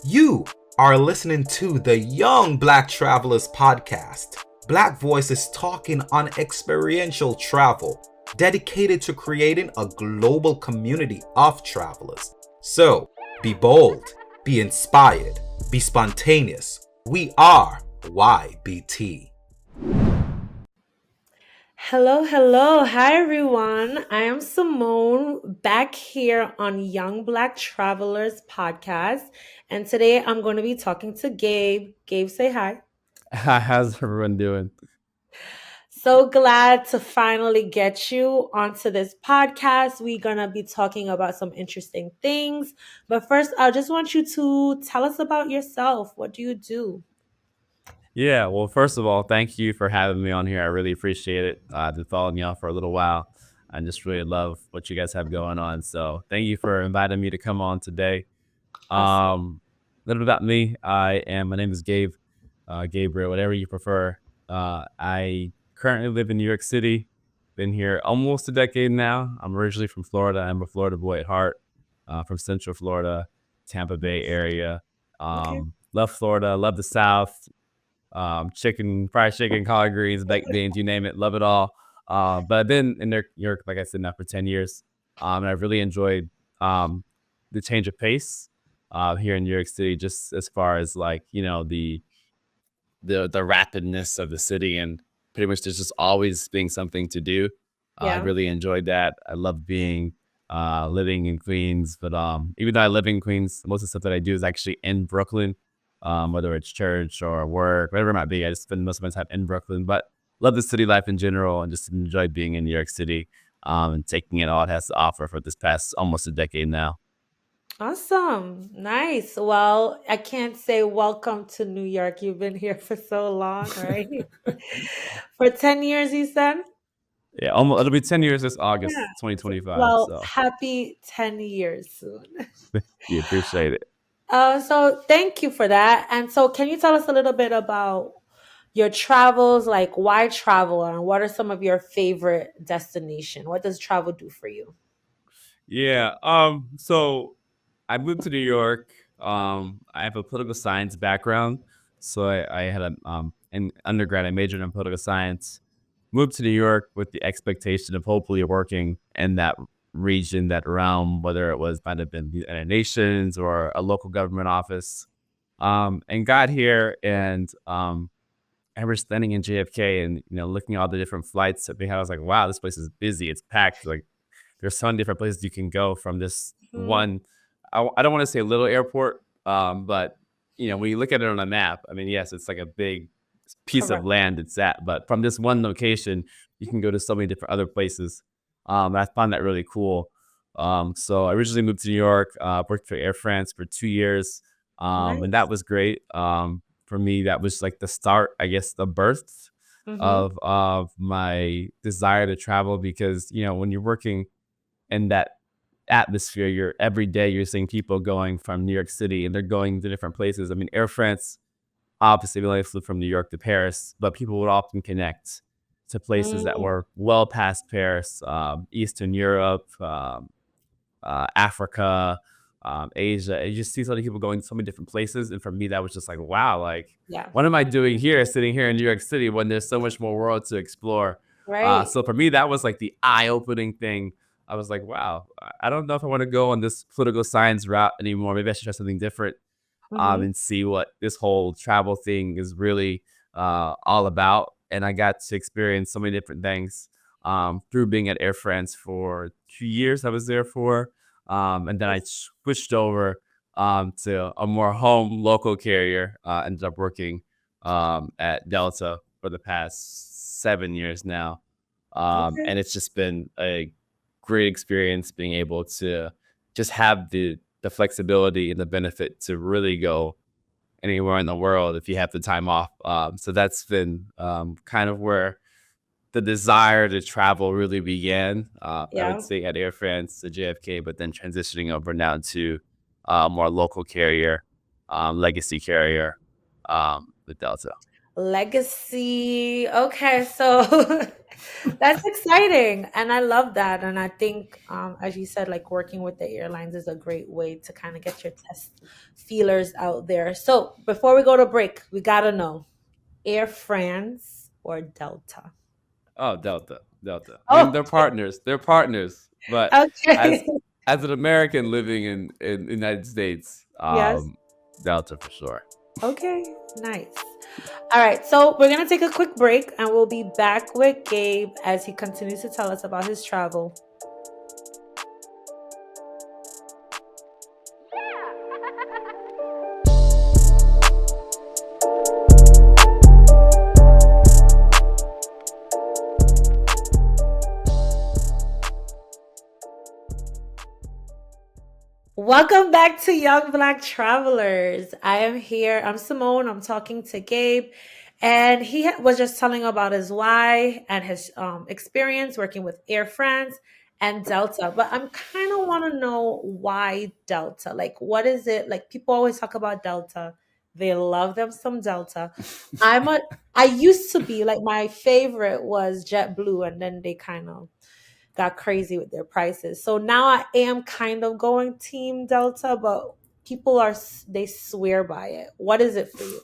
You are listening to the Young Black Travelers podcast. Black voices talking on experiential travel, dedicated to creating a global community of travelers. So, be bold, be inspired, be spontaneous. We are YBT. Hello, hello. Hi, everyone. I am Simone back here on Young Black Travelers podcast. And today I'm going to be talking to Gabe. Gabe, say hi. How's everyone doing? So glad to finally get you onto this podcast. We're going to be talking about some interesting things. But first, I just want you to tell us about yourself. What do you do? Yeah, well, first of all, thank you for having me on here. I really appreciate it. I've been following y'all for a little while. I just really love what you guys have going on. So thank you for inviting me to come on today. Awesome. A little bit about me. My name is Gabe, Gabriel, whatever you prefer. I currently live in New York City. Been here almost a decade now. I'm originally from Florida. I'm a Florida boy at heart, from Central Florida, Tampa Bay area. Okay. Love Florida, love the South. Chicken, fried chicken, collard greens, baked beans, you name it, love it all. But I've been in New York, like I said, now for 10 years. And I've really enjoyed the change of pace here in New York City, just as far as like, the rapidness of the city, and pretty much there's just always being something to do. I Yeah. really enjoyed that. I love living in Queens, but even though I live in Queens, most of the stuff that I do is actually in Brooklyn, whether it's church or work, whatever it might be. I just spend most of my time in Brooklyn, but love the city life in general and just enjoy being in New York City, and taking it all it has to offer for this past almost a decade now. Awesome. Nice. Well, I can't say welcome to New York. You've been here for so long, right? For 10 years, you said? Yeah, almost it'll be 10 years this Yeah. August 2025. Well, So happy 10 years soon. you appreciate it. So thank you for that. And so can you tell us a little bit about your travels, like why travel and what are some of your favorite destination? What does travel do for you? Yeah. So I moved to New York. I have a political science background, so I had in undergrad. I majored in political science. Moved to New York with the expectation of hopefully working in that region, that realm, whether it was might have been the United Nations or a local government office. And got here, and I was standing in JFK, and looking at all the different flights that they had. I was like, wow, this place is busy. It's packed. Like, there's so many different places you can go from this Mhm. one. I don't want to say little airport, but when you look at it on a map, I mean, yes, it's like a big piece of Correct. land it's at, but from this one location, you can go to so many different other places. I found that really cool. So I originally moved to New York, worked for Air France for 2 years, and Nice. that was great. For me, that was like the start, I guess, the birth Mm-hmm. of my desire to travel, because when you're working in that atmosphere, you're every day you're seeing people going from New York City, and they're going to different places. I mean, Air France, obviously, we only flew from New York to Paris, but people would often connect to places that Mm, were well past Paris, Eastern Europe, Africa, Asia. You just see so many people going to so many different places, and for me, that was just like, wow, like, yeah. what am I doing here, sitting here in New York City when there's so much more world to explore? Right. So for me, that was like the eye-opening thing. I was like, wow, I don't know if I want to go on this political science route anymore. Maybe I should try something different, Mm-hmm. and see what this whole travel thing is really all about. And I got to experience so many different things through being at Air France for 2 years. I was there for, and then I switched over to a more home local carrier. Ended up working at Delta for the past 7 years now, Okay. and it's just been a great experience being able to just have the flexibility and the benefit to really go anywhere in the world if you have the time off. So that's been kind of where the desire to travel really began. I would Yeah. say at Air France, the JFK, but then transitioning over now to more local carrier, legacy carrier, the Delta. Legacy. Okay, so that's exciting, and I love that. And I think, as you said, like working with the airlines is a great way to kind of get your test feelers out there. So before we go to break, we gotta know Air France or Delta. Oh, Delta. I mean, Oh, they're partners. They're partners. But okay. as as an American living in the United States, Yes. Delta for sure. Okay. Nice. All right, so we're gonna take a quick break and we'll be back with Gabe as he continues to tell us about his travel. Welcome back to Young Black Travelers. I am here. I'm Simone. I'm talking to Gabe, and he was just telling about his why and his experience working with Air France and Delta. But I'm kind of want to know why Delta. Like, what is it? Like, people always talk about Delta. They love them some Delta. I'm a. I used to be like my favorite was JetBlue, and then they kind of got crazy with their prices. So now I am kind of going team Delta, but people are they swear by it. What is it for you?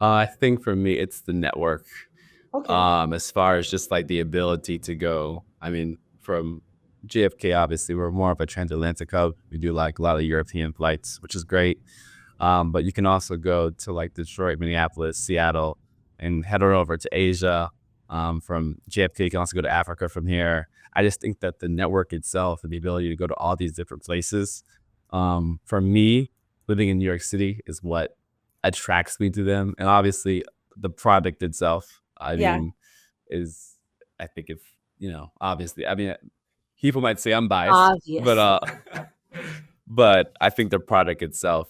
I think for me, it's the network. Okay. As far as just like the ability to go. I mean, from JFK, obviously, we're more of a transatlantic hub. We do like a lot of European flights, which is great. But you can also go to like Detroit, Minneapolis, Seattle, and head on over to Asia. From JFK, you can also go to Africa from here. I just think that the network itself and the ability to go to all these different places, for me, living in New York City is what attracts me to them. And obviously, the product itself, I Yeah, mean, is, I think if, obviously, I mean, people might say I'm biased, but obviously. but I think the product itself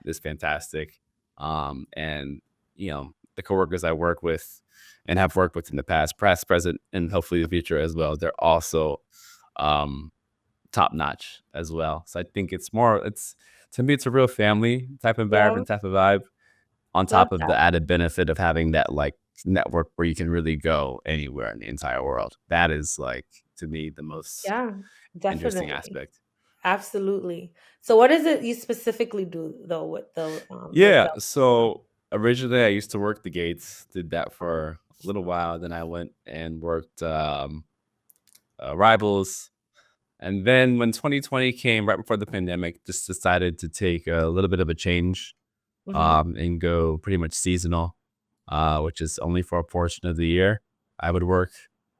is fantastic. And the coworkers I work with and have worked with in the past, present, and hopefully the future as well, they're also um, top notch as well. So I think it's to me, it's a real family type Yeah, environment, type of vibe. On love top of the that. added benefit of having that like network where you can really go anywhere in the entire world. That is like to me the most Yeah, interesting definitely. aspect. Absolutely. So what is it you specifically do though with Yeah. Delta? So originally I used to work the gates, did that for a little while. Then I went and worked rivals. And then when 2020 came right before the pandemic, just decided to take a little bit of a change Hmm. and go pretty much seasonal, which is only for a portion of the year I would work.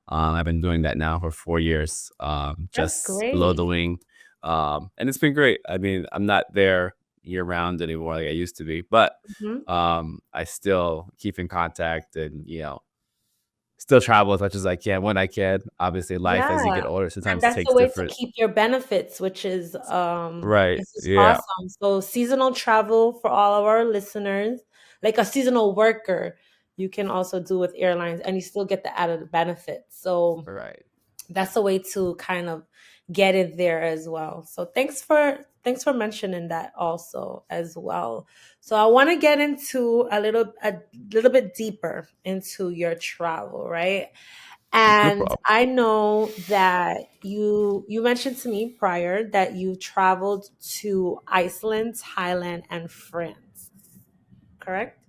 I've been doing that now for 4 years, That's just below the great. wing. And it's been great. I mean, I'm not there year round anymore like I used to be, but Mhm. I still keep in contact and, still travel as much as I can when I can. Obviously, life as you Yeah, get older and sometimes that's the takes way to different. keep your benefits, which Right. is Yeah. awesome. So seasonal travel for all of our listeners, like a seasonal worker, you can also do with airlines and you still get the added benefits. So Right. that's a way to kind of get it there as well. So thanks for mentioning that also as well. So I want to get into a little bit deeper into your travel, right? No And problem. I know that you mentioned to me prior that you traveled to Iceland, Thailand, and France, correct?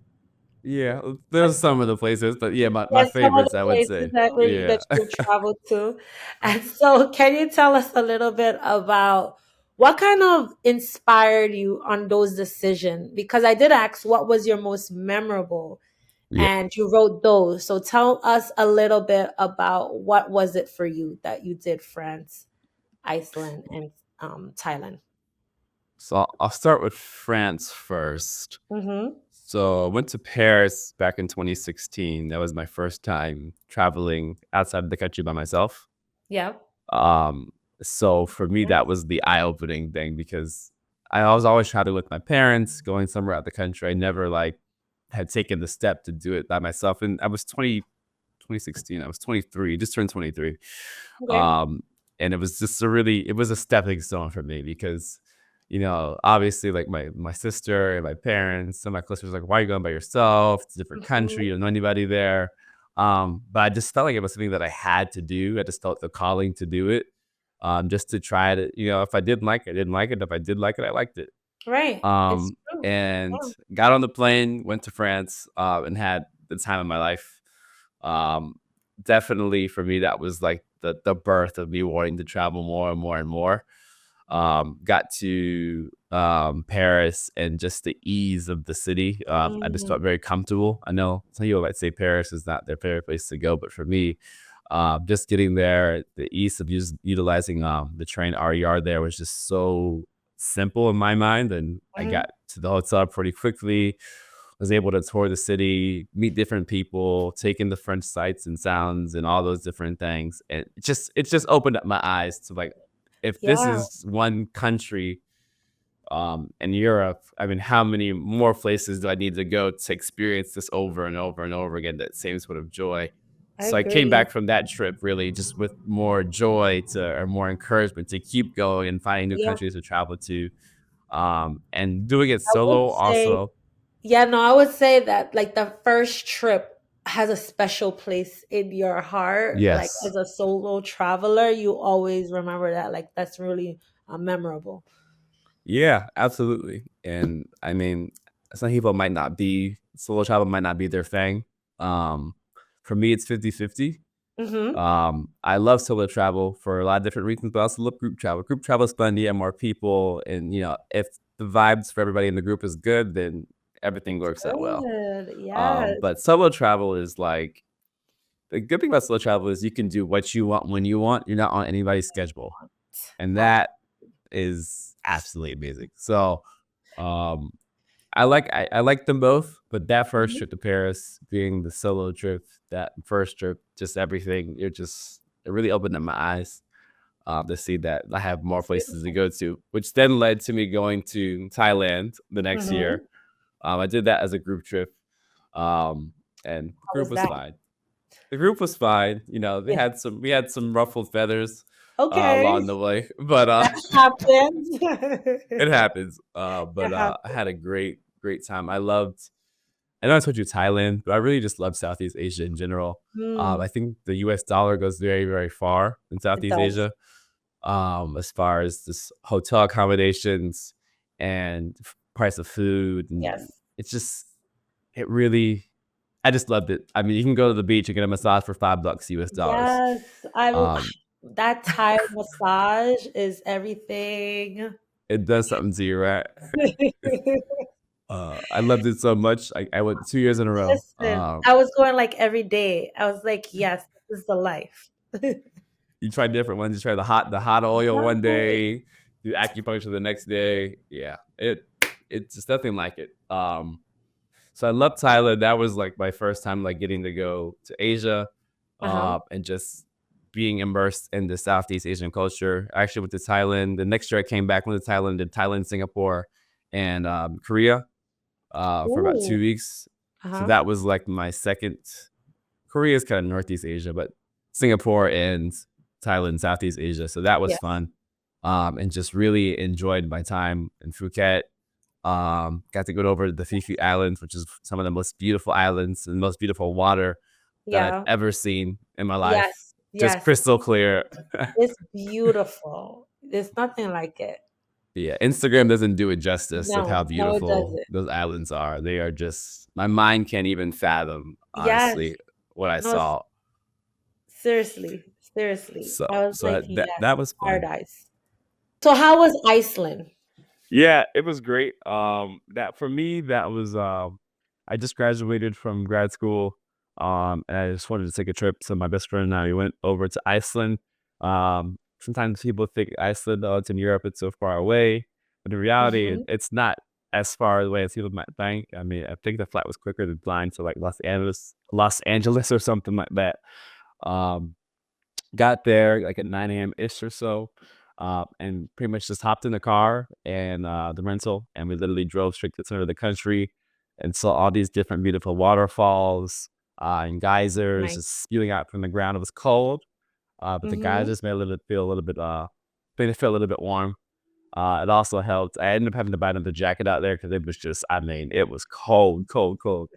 Yeah. There's some of the places, but yeah, my Yes, some of favorites, the I would places say. that Yeah. you traveled to. And so can you tell us a little bit about what kind of inspired you on those decisions? Because I did ask what was your most memorable Yeah. and you wrote those. So tell us a little bit about what was it for you that you did France, Iceland, and Thailand. So I'll start with France first. Mm-hmm. So I went to Paris back in 2016. That was my first time traveling outside of the country by myself. Yep. Um, so for me, that Nice. was the eye-opening thing because I was always traveling with my parents, going somewhere out the country. I never like had taken the step to do it by myself. And I was 2016. I was 23, just turned 23. Okay. Um, and it was just it was a stepping stone for me because obviously like my sister and my parents and my close friends were like, why are you going by yourself? It's a different country. Mhm. You don't know anybody there. But I just felt like it was something that I had to do. I just felt the calling to do it. Just to try to, if I didn't like it, I didn't like it. If I did like it, I liked it. Right. It's true. And Yeah. got on the plane, went to France, and had the time of my life. Um, Definitely for me, that was like the birth of me wanting to travel more and more and more. Got to Paris and just the ease of the city. I just Mm, felt very comfortable. I know some people might say Paris is not their favorite place to go, but for me, just getting there, the ease of utilizing the train RER there was just so simple in my mind. And I mhm. got to the hotel pretty quickly, was able to tour the city, meet different people, take in the French sights and sounds and all those different things. And it just opened up my eyes to like, if this Yeah, is one country in Europe, I mean, how many more places do I need to go to experience this over and over and over again, that same sort of joy? I So I came agree. back from that trip really just with more joy or more encouragement to keep going and finding new Yeah, countries to travel to. And doing it I would solo say, also. yeah, no, I would say that like the first trip has a special place in your heart. Like Yes. as a solo traveler, you always remember that. Like that's really memorable. Yeah, absolutely. And I mean, some people might not be solo travel might not be their thing. Um, for me, it's 50-50. Mm-hmm. I love solo travel for a lot of different reasons, but I also love group travel. Group travel is fun. You have more people, and if the vibes for everybody in the group is good, then everything It's works out well. good. Yes. But solo travel is like, the good thing about solo travel is you can do what you want when you want. You're not on anybody's schedule, and that is absolutely amazing. So, um, I like them both, but that first Absolutely. trip to Paris, being the solo trip, that first trip, just everything, it really opened up my eyes to see that I have more It's places to beautiful. go to, which then led to me going to Thailand the next Mm-hmm. year. I did that as a group trip, and the How group was was that? fine. The group was fine. They Yeah. had we had some ruffled feathers Okay. along the way, but That happens. it happens. It But I happens. had a great time. I know I told you Thailand, but I really just love Southeast Asia in general. Mm, I think the US dollar goes very, very far in it Southeast does. Asia, as far as this hotel accommodations and price of food. And Yes. it's just, it really, I just loved it. I mean, you can go to the beach and get a massage for $5 US dollars. Yes. Um, That Thai massage is everything. it does something to you, right? I loved it so much. I went 2 years in a row. Listen, I was going like every day. I was like, yes, this is the life. You try different ones. You try the hot oil one Right. day, do acupuncture the next day. Yeah, it's just nothing like it. So I love Thailand. That was like my first time like getting to go to Asia, Uh-huh. and just being immersed in the Southeast Asian culture. I actually went to Thailand. The next year I came back, went to Thailand, did Thailand, Singapore, and Korea for about Ooh. 2 weeks. So Uh-huh. that was like my second. Korea is kind of Northeast Asia, but Singapore and Thailand, Southeast Asia. So that was Yes. fun. And just really enjoyed my time in Phuket. Got to go over to the Phi Islands, which is some of the most beautiful islands and most beautiful water that I've Yeah. ever seen in my life. Yes. Just Yes. crystal clear. It's beautiful. There's nothing like it. Yeah, Instagram doesn't do it justice of how No, no, it beautiful doesn't. those islands are. They are just, my mind can't even fathom, Yes. honestly, what I No, saw. seriously. Seriously. So I was so like, that yes, that was fun. paradise. So how was Iceland? Yeah, it was great. That for me, that was I just graduated from grad school. And I just wanted to take a trip. So my best friend and I we went over to Iceland. Sometimes people think Iceland, oh, it's in Europe, it's so far away. But in reality, Mhm. it's not as far away as people might think. I mean, I think the flight was quicker than flying to like Los Angeles or something like that. Um, Got there like at 9 a.m. ish or so, and pretty much just hopped in the car and the rental, and we literally drove straight to the center of the country and saw all these different beautiful waterfalls and geysers Nice. just spewing out from the ground. It was cold, but the Mhm. geysers made it feel a little bit warm. It also helped. I ended up having to buy another jacket out there because it was just, I mean, it was cold, cold, cold.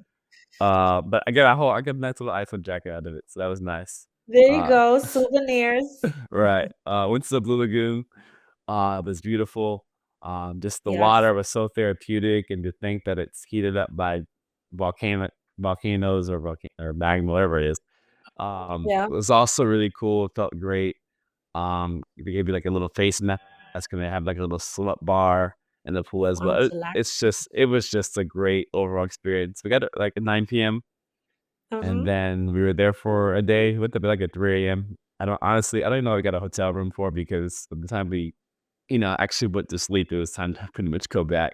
But I got a nice little Iceland jacket out of it, so that was nice. There you Uh, go, souvenirs. right. Went to the Blue Lagoon. It was beautiful. Just the Yes. water was so therapeutic, and to think that it's heated up by volcano volcanoes or magma, whatever it is. Yeah. It was also really cool. It felt great. They gave you like a little face mask, and they have like a little swim up bar in the pool as well. Chillaxing. It was just a great overall experience. We got like at 9 p.m. and Mm-hmm. then we were there for a day. We went to bed like at 3 a.m. I don't even know what we got a hotel room for because by the time we, actually went to sleep, it was time to pretty much go back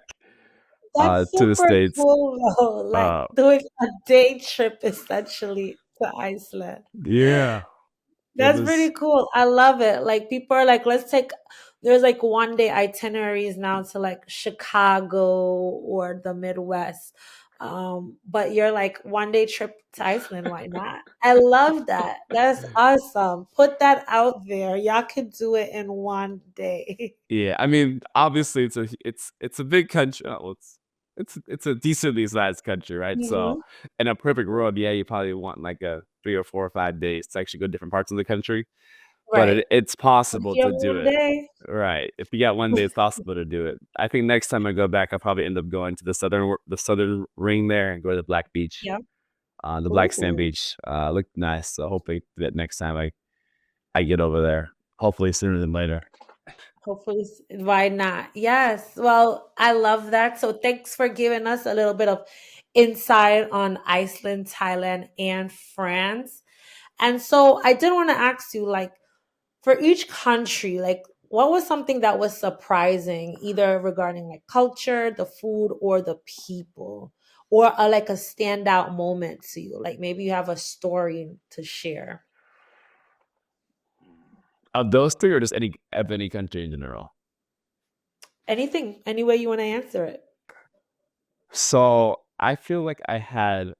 That's to the super States. cool though. Like Uh, doing a day trip essentially to Iceland. yeah, it That's pretty was. cool. I love it. Like people are like, let's take there's like one day itineraries now to like Chicago or the Midwest. But you're like one day trip to Iceland, why not? I love that. That's awesome. Put that out there. Y'all could do it in one day. Yeah, I mean, obviously, it's a big country. Well, it's a decently sized country, right? So, Hmm. in a perfect world, yeah, you probably want like a 3 or 4 or 5 days to actually go to different parts of the country. But Right. it's But if possible you to have do one it, day, right? If you got one day, it's possible to do it. I think next time I go back, I'll probably end up going to the southern ring there and go to the Black Beach, yeah. the Black Sand Ooh. Beach. Looked nice. So hopefully that next time I get over there, hopefully sooner than later. Hopefully, why not? Yes. Well, I love that. So, thanks for giving us a little bit of insight on Iceland, Thailand, and France. And so, I did want to ask you, like, for each country, like, what was something that was surprising, either regarding like culture, the food, or the people, or like a standout moment to you? Like, maybe you have a story to share. Of those three, or just any country in general? Anything, any way you want to answer it. So I feel like I had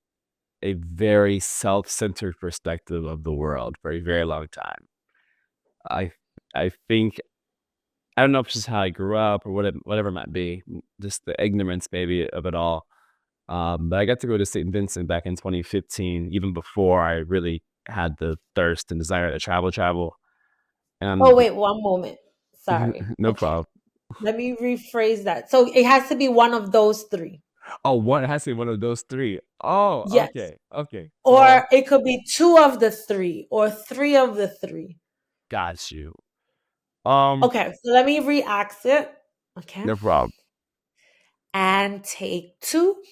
a very self-centered perspective of the world for a very long time. I I think I don't know if it's just how I grew up or whatever it might be, just the ignorance maybe of it all. But I got to go to St. Vincent back in 2015, even before I really had the thirst and desire to travel. Oh, And wait, one moment. Sorry. no Okay. problem. Let me rephrase that. So it has to be one of those three. Oh, what it has to be one of those three. Oh, Yes. okay, okay. So Or it could be two of the three or three of the three. got you. Um, Okay. So let me re-ask it. Okay. no problem. And take two.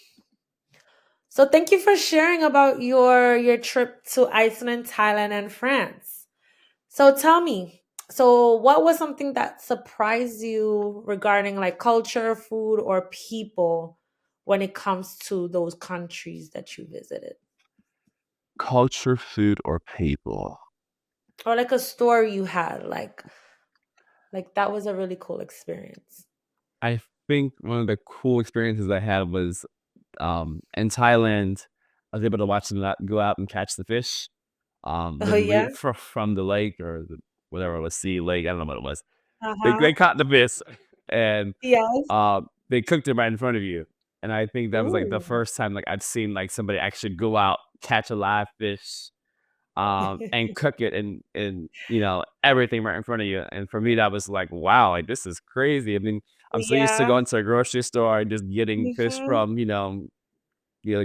So thank you for sharing about your trip to Iceland, Thailand, and France. So tell me, so what was something that surprised you regarding like culture, food, or people when it comes to those countries that you visited? Culture, food, or people? Or like a story you had, like that was a really cool experience. I think one of the cool experiences I had was in Thailand. I was able to watch them go out and catch the fish. Oh yeah? From the lake or whatever it was, sea lake. I don't know what it was. They Uh-huh. caught the fish and Yes. they cooked it right in front of you. And I think that was like the Ooh. first time like I've seen like somebody actually go out, catch a live fish, and cook it and everything right in front of you. And for me, that was like, wow, like this is crazy. I mean, I'm so used to Yeah. going to a grocery store and just getting fish Hmm. from the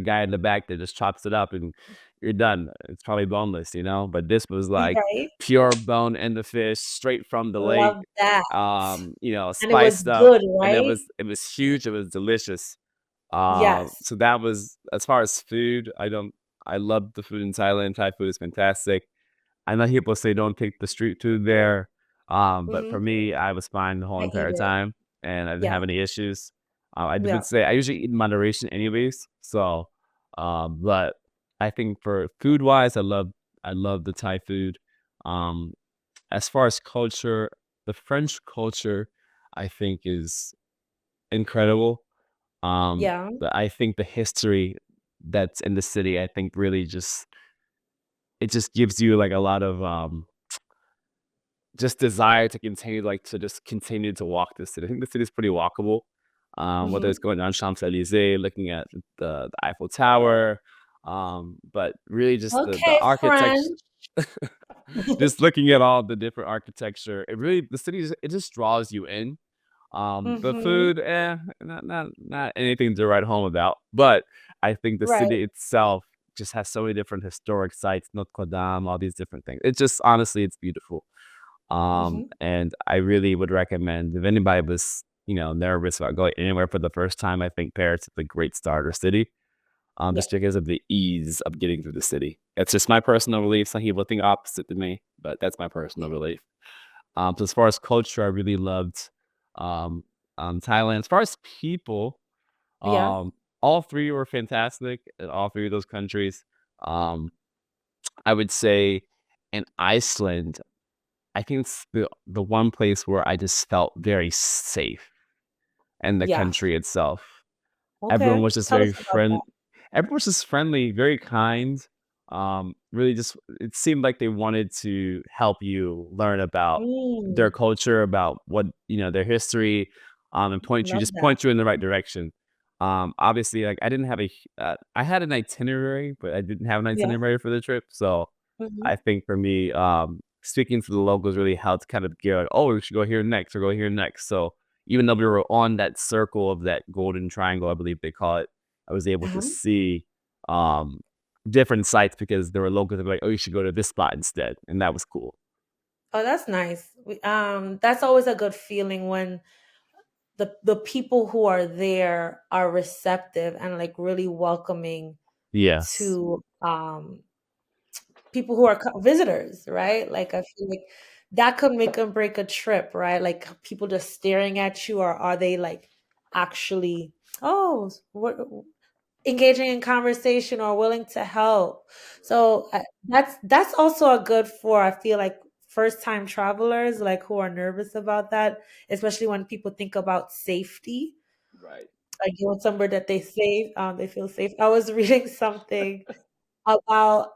guy in the back that just chops it up and you're done. It's probably boneless. But this was like Right. pure bone in the fish, straight from the lake. Love that. And it was Spiced up, good, and right? it was huge. It was delicious. Yes. So that was as far as food. I love the food in Thailand. Thai food is fantastic. I know people say don't take the street food there, but for Hmm. me, I was fine the whole I eat entire it. time, and I didn't Yeah. have any issues. I would Yeah. say I usually eat in moderation, anyways. So, but I think for food wise, I love the Thai food. Um, as far as culture, the French culture, I think is incredible. Yeah. But I think the history that's in the city, I think really just it just gives you like a lot of just desire to continue, like, to just continue to walk this city. I think the city is pretty walkable. Whether it's Hmm. going down Champs-Élysées, looking at the Eiffel Tower, but really just the Okay, architecture, French. just looking at all the different architecture, it really the city it just draws you in. The Hmm. food, not anything to write home about, but I think the Right. city itself just has so many different historic sites, Notre Dame, all these different things. It's just honestly, it's beautiful. Hmm. And I really would recommend if anybody was, nervous about going anywhere for the first time, I think Paris is a great starter city. Yeah. Just because of the ease of getting through the city. It's just my personal belief. Some people think opposite to me, but that's my personal Yeah. belief. So as far as culture, I really loved um, Thailand. As far as people, Yeah. um, all three were fantastic in all three of those countries. Um, I would say in Iceland, I think it's the one place where I just felt very safe in the Yeah. country itself. Everyone Okay. was just Tell very us about that. everyone was just friendly, very kind. Really just it seemed like they wanted to help you learn about their Mm, culture, about what, their history, and love that. point you in the right direction. Obviously, like I had an itinerary, but I didn't have an Yeah. itinerary for the trip. So Hmm. I think for me, speaking to the locals really helped kind of gear like, oh, we should go here next or go here next. So even though we were on that circle of that golden triangle, I believe they call it, I was able to Uh-huh. see um, different sites because there were locals that were like, oh, you should go to this spot instead. And that was cool. Oh, that's nice. That's always a good feeling when the people who are there are receptive and like really welcoming Yes. to people who are visitors, right? Like I feel like that could make and break a trip, right? Like people just staring at you, or are they like actually, oh, what, engaging in conversation or willing to help? So that's also a good for, I feel like, first time travelers, like who are nervous about that, especially when people think about safety. Right. Like going somewhere that they feel safe. I was reading something about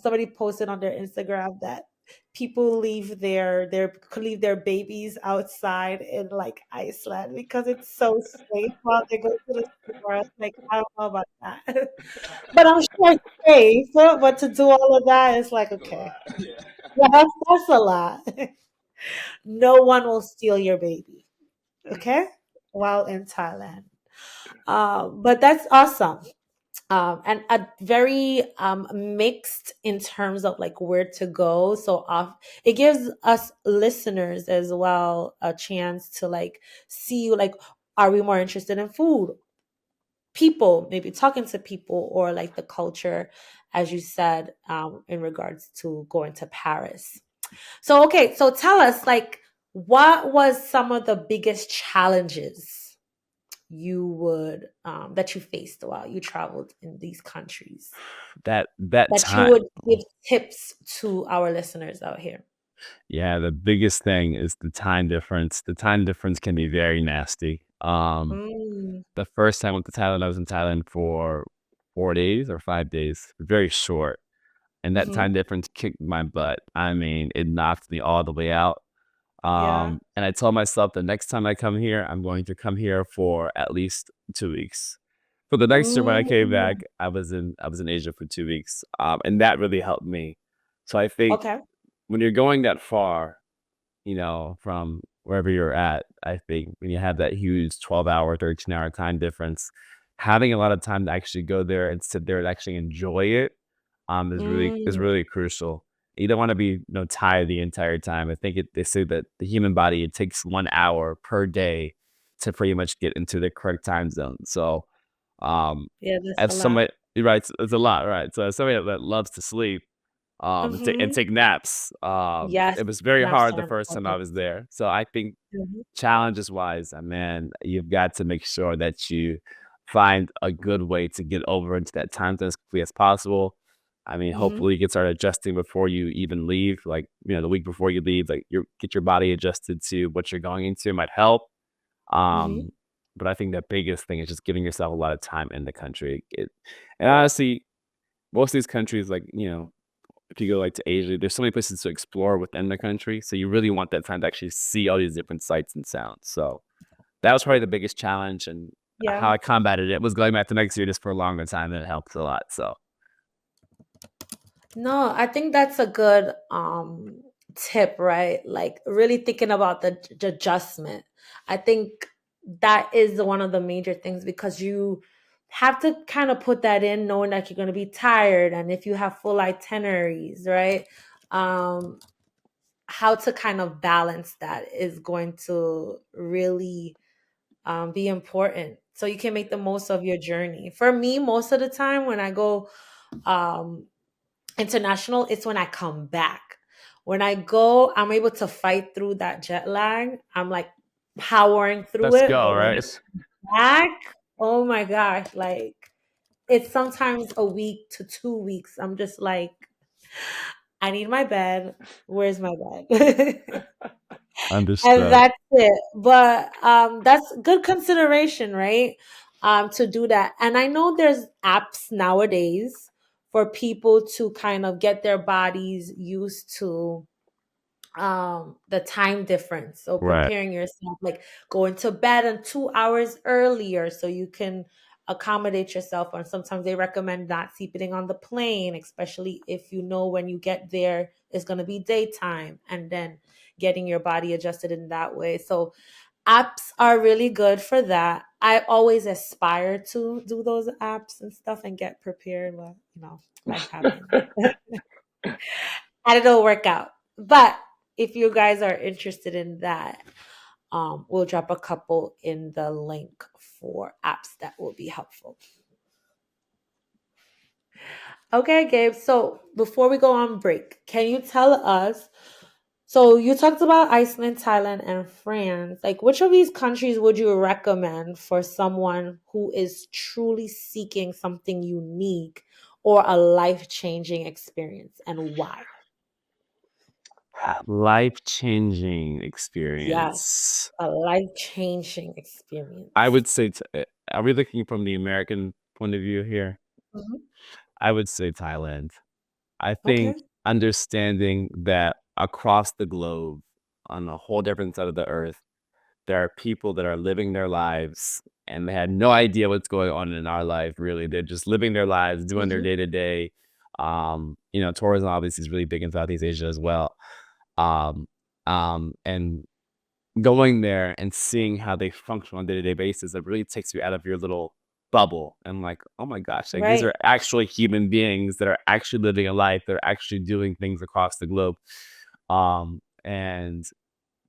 somebody posted on their Instagram that people could leave their babies outside in like Iceland because it's so safe while they go to the store. Like I don't know about that. But I'm sure it's safe. But to do all of that is like, okay. Yeah, that's a lot. No one will steal your baby. Okay? While in Thailand. But that's awesome. And a very mixed in terms of like where to go. So it gives us listeners as well a chance to like see like, are we more interested in food, people, maybe talking to people, or like the culture, as you said, in regards to going to Paris. So okay, so tell us like, what was some of the biggest challenges that you faced while you traveled in these countries, That that you time. would give tips to our listeners out here? Yeah, the biggest thing is the time difference. The time difference can be very nasty. Mm, The first time I went to Thailand, I was in Thailand for 4 days or 5 days, very short. And that hmm. time difference kicked my butt. I mean, it knocked me all the way out. Yeah. And I told myself the next time I come here, I'm going to come here for at least 2 weeks. For the next year when I came Mm, back, I was in Asia for 2 weeks. And that really helped me. So I think okay. when you're going that far, from wherever you're at, I think when you have that huge 12-hour, 13-hour time difference, having a lot of time to actually go there and sit there and actually enjoy it, is Mm, really crucial. You don't wanna be, tired the entire time. I think they say that the human body, it takes 1 hour per day to pretty much get into the correct time zone. So, um, yeah, that's as a lot. somebody right, it's a lot, right? So as somebody that loves to sleep, and Hmm. take naps. Yes, It was very naps hard the are first time I important. was there. So I think Mhm. challenges wise, man, you've got to make sure that you find a good way to get over into that time zone as quickly as possible. I mean, Mhm. hopefully you can start adjusting before you even leave, like, the week before you leave, like get your body adjusted to what you're going into might help. Mhm. Um, but I think the biggest thing is just giving yourself a lot of time in the country. And honestly, most of these countries, like, if you go like to Asia, there's so many places to explore within the country. So you really want that time to actually see all these different sights and sounds. So that was probably the biggest challenge, and how Yeah. I combated it was going back to next year just for a longer time, and it helps a lot. So No, I think that's a good tip, right? Like really thinking about the adjustment. I think that is one of the major things because you have to kind of put that in knowing that you're going to be tired and if you have full itineraries, right? Um how to kind of balance that is going to really be important so you can make the most of your journey. For me, most of the time when I go um international, it's when I come back. When I go, I'm able to fight through that jet lag. I'm like powering through let's it. go, But when right? I'm back, oh my gosh, like it's sometimes a week to 2 weeks. I'm just like, I need my bed. Where's my bed? And Understood. that's it. But that's good consideration, right? To do that. And I know there's apps nowadays for people to kind of get their bodies used to the time difference. So Right. preparing yourself, like going to bed and 2 hours earlier so you can accommodate yourself. And sometimes they recommend not sleeping on the plane, especially if you know when you get there it's going to be daytime, and then getting your body adjusted in that way. So apps are really good for that. I always aspire to do those apps and stuff and get prepared, but life happens. And it'll work out. But if you guys are interested in that, we'll drop a couple in the link for apps that will be helpful. Okay, Gabe. So before we go on break, can you tell us? So you talked about Iceland, Thailand, and France. Like, which of these countries would you recommend for someone who is truly seeking something unique or a life-changing experience, and why? Life-changing Yes, experience. a life-changing I experience. would say, are we looking from the American point of view here? Mhm. I would say Thailand. I Okay. think understanding that across the globe, on a whole different side of the earth, there are people that are living their lives and they had no idea what's going on in our life, really. They're just living their lives, doing their Mhm. day to day. Tourism obviously is really big in Southeast Asia as well. Um, and going there and seeing how they function on a day-to-day basis, it really takes you out of your little bubble and like, oh my gosh, like these Right. are actually human beings that are actually living a life, they're actually doing things across the globe. And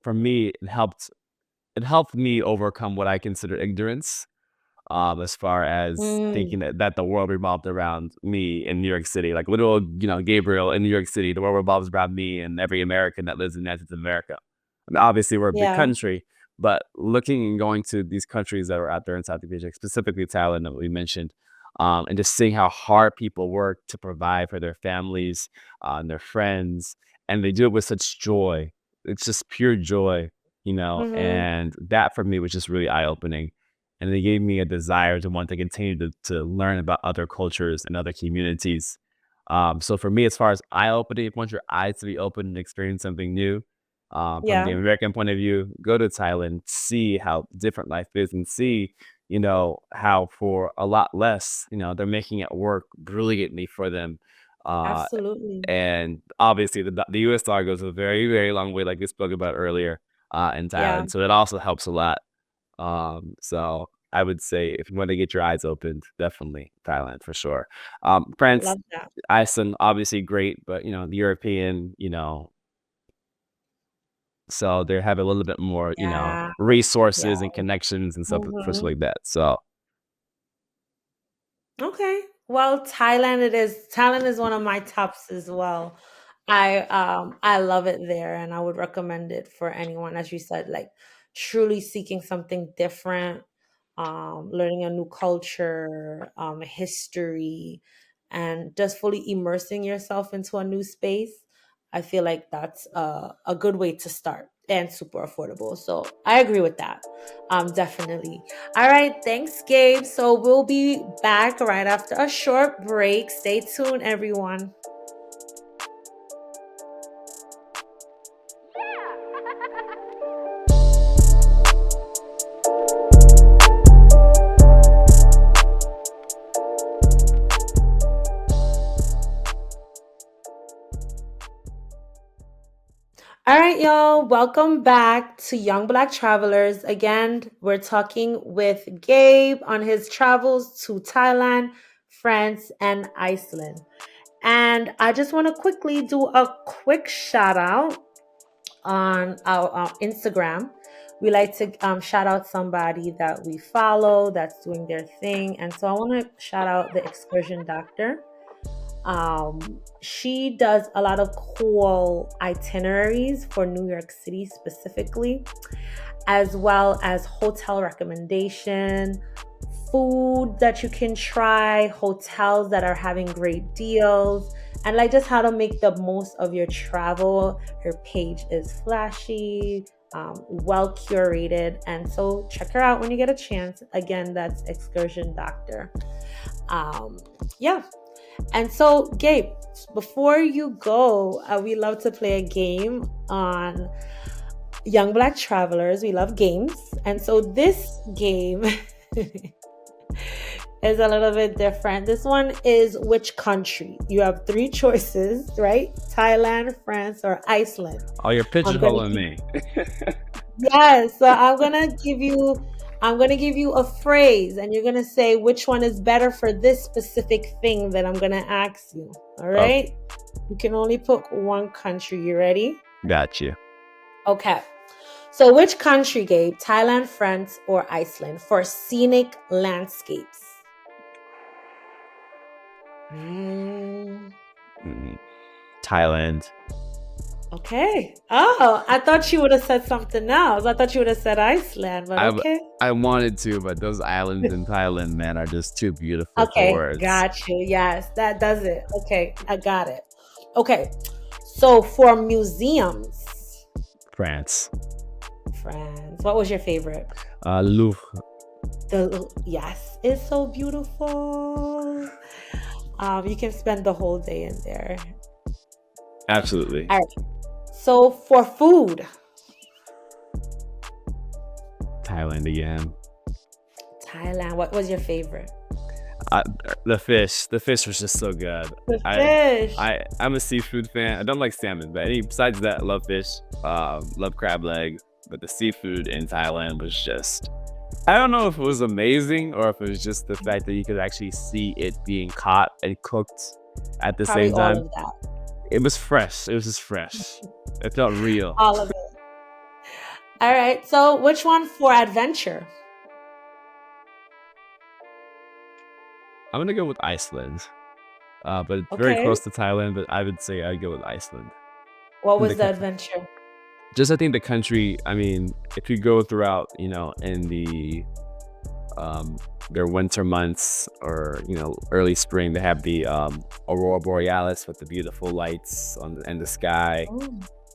for me, it helped me overcome what I consider ignorance, as far as Mm, thinking that the world revolved around me in New York City, like literal, Gabriel in New York City, the world revolves around me and every American that lives in the United States of America. I mean, obviously, we're a big yeah. country, but looking and going to these countries that are out there in Southeast Asia, specifically Thailand that we mentioned, and just seeing how hard people work to provide for their families, and their friends, and they do it with such joy. It's just pure joy, Mhm. and that for me was just really eye opening. And they gave me a desire to want to continue to learn about other cultures and other communities. So for me, as far as eye opening, if you want your eyes to be open and experience something new, from the Yeah. American point of view, go to Thailand, see how different life is, and see, how for a lot less, they're making it work brilliantly for them. Uh, Absolutely. and obviously, the US dollar goes a very, very long way, like we spoke about earlier, in Yeah. Thailand. So it also helps a lot. So I would say if you want to get your eyes opened, definitely Thailand for sure. France, Love that. Iceland, obviously great, but the European, so they have a little bit more, Yeah. Yeah. resources and connections and stuff Mhm. like that. So Okay. Well, Thailand it is. Thailand is one of my tops as well. I love it there and I would recommend it for anyone, as you said, like truly seeking something different, learning a new culture, history, and just fully immersing yourself into a new space. I feel like that's a good way to start and super affordable. So I agree with that. Definitely. All right, thanks, Gabe. So we'll be back right after a short break. Stay tuned, everyone. right, y'all. Welcome back to Young Black Travelers. Again, we're talking with Gabe on his travels to Thailand, France, and Iceland. And I just want to quickly do a quick shout out on our Instagram. We like to shout out somebody that we follow that's doing their thing. And so I want to shout out the excursion doctor. She does a lot of cool itineraries for New York City specifically, as well as hotel recommendation, food that you can try, hotels that are having great deals, and like just how to make the most of your travel. Her page is flashy, well curated, and so check her out when you get a chance. Again, that's Excursion Doctor. Yeah. And so, Gabe, before you go, we love to play a game on Young Black Travelers. We love games. And so this game is a little bit different. This one is which country? You have 3 choices, right? Thailand, France, or Iceland. Oh, you're pigeonholing me. Yes. So I'm going to give you a phrase, and you're going to say which one is better for this specific thing that I'm going to ask you. All right? You can only pick one country. You ready? Got you. Okay. So which country, Gabe? Thailand, France, or Iceland for scenic landscapes? Thailand. Okay. Oh, I thought you would have said something else. I thought you would have said Iceland, but okay. I wanted to, but those islands in Thailand, man, are just too beautiful Okay, for words. got you. Yes, that does it. Okay, I got it. Okay, so for museums, France. What was your favorite? Louvre. Yes, it's so beautiful. You can spend the whole day in there. Absolutely. All right. So for food, Thailand again. Thailand. What was your favorite? The fish. The fish was just so good. The fish. I'm a seafood fan. I don't like salmon, but besides that, I love fish. Love crab legs. But the seafood in Thailand was just, I don't know if it was amazing or if it was just the fact that you could actually see it being caught and cooked at the Probably same time. all of that. It was fresh. It was just fresh. It felt real. All of it. All right. So which one for adventure? I'm going to go with Iceland. But it's very close to Thailand, but I would say I'd go with Iceland. What was the adventure? Just, I think the country, I mean, if you go throughout, in the, their winter months or, early spring, they have the Aurora Borealis with the beautiful lights in the sky.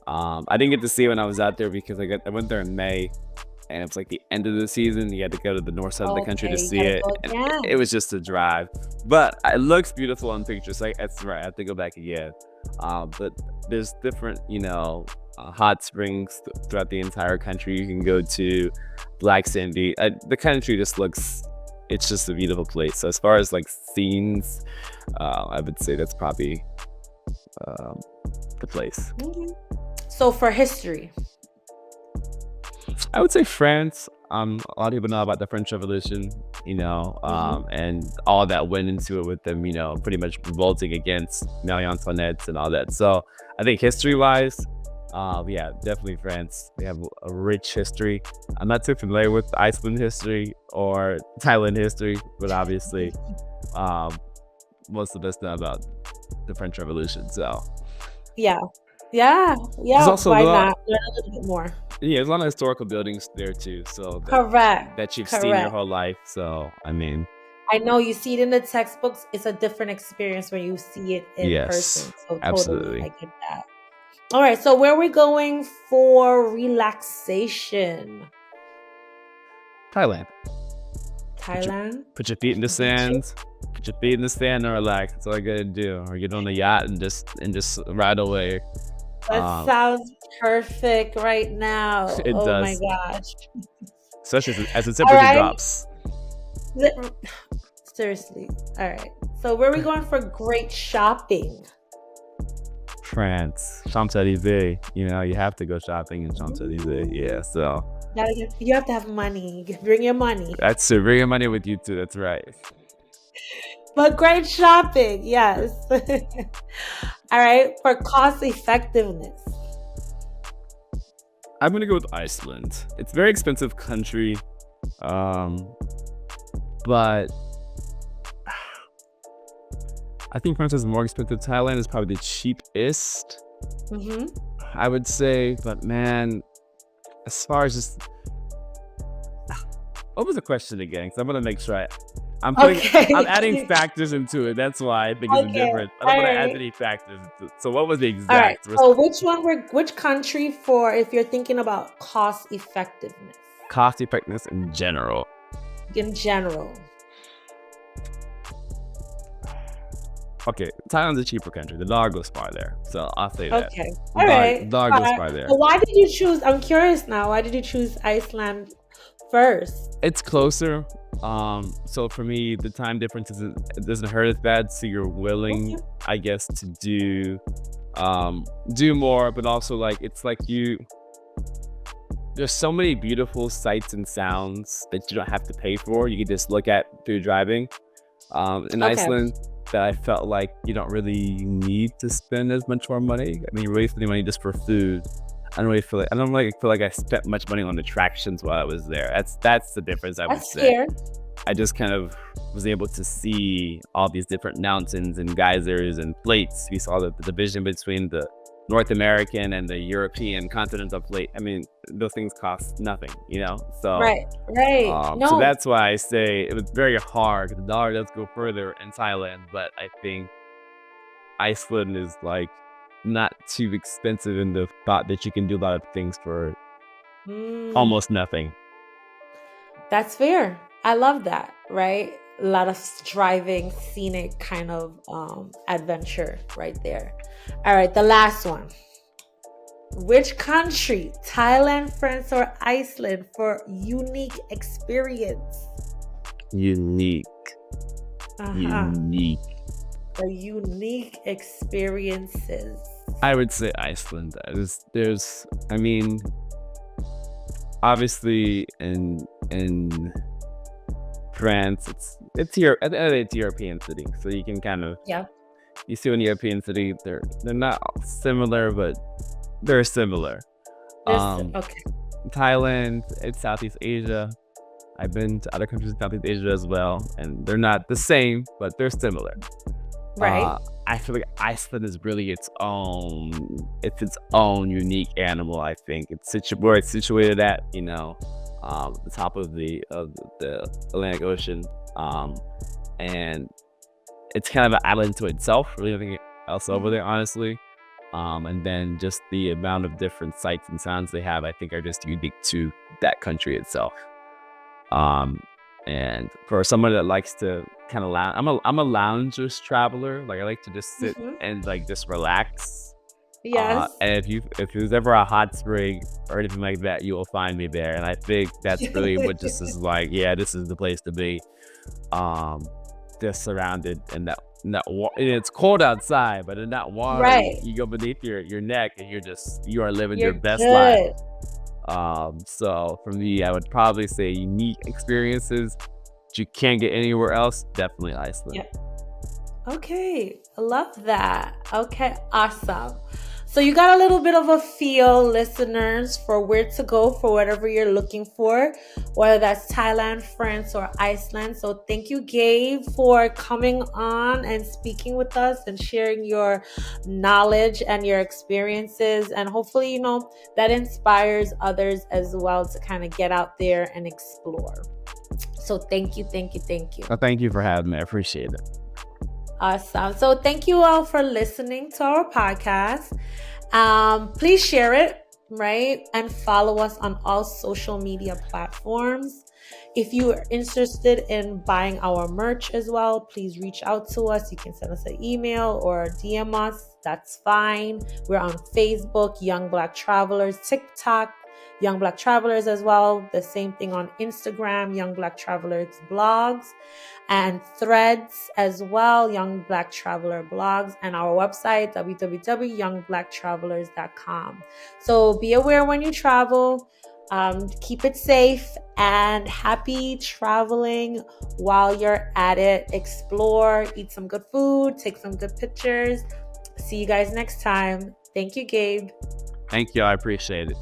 I didn't get to see it when I was out there because I went there in May, and it's like the end of the season. You had to go to the north side of the country to see it. And it was just a drive, but it looks beautiful on pictures. Like, that's right, I have to go back again. But there's different, hot springs throughout the entire country. You can go to Black Sandy. The country just looks, it's just a beautiful place. So as far as like scenes, I would say that's probably the place. So for history, I would say France. A lot of people know about the French Revolution, and all that went into it with them, pretty much revolting against Marie Antoinette and all that. So I think history-wise, yeah, definitely France. They have a rich history. I'm not too familiar with Iceland history or Thailand history, but obviously, most of us know about the French Revolution. So yeah. Also why not learn a little bit more? Yeah, there's a lot of historical buildings there too. So that you've seen your whole life. So I mean, I know you see it in the textbooks. It's a different experience when you see it in person. So absolutely, I get that. All right, so where are we going for relaxation? Thailand. Put your feet in the sand. Put your feet in the sand and relax. That's all I gotta do. Or get on a yacht and just ride away. That sounds perfect right now. It does. Oh my gosh. Especially as the temperature drops. Seriously. All right. So where are we going for great shopping? France, Champs-Élysées. You know, you have to go shopping in Champs-Élysées. Yeah, so You have to have money. Bring your money. that's to bring your money with you too. That's right. But great shopping, yes. All right, for cost effectiveness. I'm gonna go with Iceland. It's a very expensive country, but I think France is more expensive. Thailand is probably the cheapest, Mm-hmm. I would say. But man, as far as just what was the question again? Because I'm gonna make sure I'm adding factors into it. That's why I think it's Okay. different. I don't want to All add right. any factors into it. So what was the All right. exact So which country for if you're thinking about cost effectiveness cost effectiveness in general? in general? Okay, Thailand's a cheaper country. The dollar goes far there, so I'll say that. Okay. All right. Dollar goes far there. So why did you choose? I'm curious now. Why did you choose Iceland first? It's closer. So for me, the time difference it doesn't hurt as bad. So you're willing, Okay. I guess, to do more, but also like it's like there's so many beautiful sights and sounds that you don't have to pay for. You can just look at through driving. In Okay. Iceland, that I felt like you don't really need to spend as much more money. I mean, you're really spending money just for food. I don't really feel like I spent much money on attractions while I was there. That's the difference, I would That's say. fair. I just kind of was able to see all these different mountains and geysers and plates. We saw the division between the North American and the European continental plate. I mean, those things cost nothing, you know? So, Right. so No. that's why I say it was very hard. The dollar does go further in Thailand, but I think Iceland is like not too expensive in the thought that you can do a lot of things for almost nothing. That's fair. I love that, right? A lot of driving, scenic kind of adventure right there. All right, the last one. Which country, Thailand, France, or Iceland for unique experience? Unique. Uh-huh. Unique. For unique experiences. I would say Iceland. There's I mean, obviously in France, it's European city, so you can kind of you see an European city. They're not similar, but they're similar. Okay. Thailand, it's Southeast Asia. I've been to other countries in Southeast Asia as well, and they're not the same, but they're similar. Right. I feel like Iceland is really its own unique animal. I think where it's situated at, you know, the top of the Atlantic Ocean, and it's kind of an island to itself. Really nothing else over there, honestly. And then just the amount of different sights and sounds they have, I think, are just unique to that country itself. And for someone that likes to kind of lounge, I'm a lounger's traveler. Like I like to just sit and like just relax. Yes. And if there's ever a hot spring or anything like that, you will find me there. And I think that's really what this is like. Yeah, this is the place to be. Just surrounded in that and it's cold outside, but in that water, Right. you go beneath your neck, and you are living You're your best good. life. So for me, I would probably say unique experiences that you can't get anywhere else. Definitely Iceland. Yep. Okay, I love that. Okay, awesome. So you got a little bit of a feel, listeners, for where to go for whatever you're looking for, whether that's Thailand, France, or Iceland. So thank you, Gabe, for coming on and speaking with us and sharing your knowledge and your experiences. And hopefully, you know, that inspires others as well to kind of get out there and explore. So thank you. Well, thank you for having me. I appreciate it. Awesome. So thank you all for listening to our podcast. Please share it, right? And follow us on all social media platforms. If you are interested in buying our merch as well, please reach out to us. You can send us an email or DM us. That's fine. We're on Facebook, Young Black Travelers, TikTok, Young Black Travelers as well. The same thing on Instagram, Young Black Travelers blogs. and threads as well, Young Black Traveler blogs, and our website, www.youngblacktravelers.com. So be aware when you travel, keep it safe, and happy traveling while you're at it. Explore, eat some good food, take some good pictures. See you guys next time. Thank you, Gabe. Thank you. I appreciate it.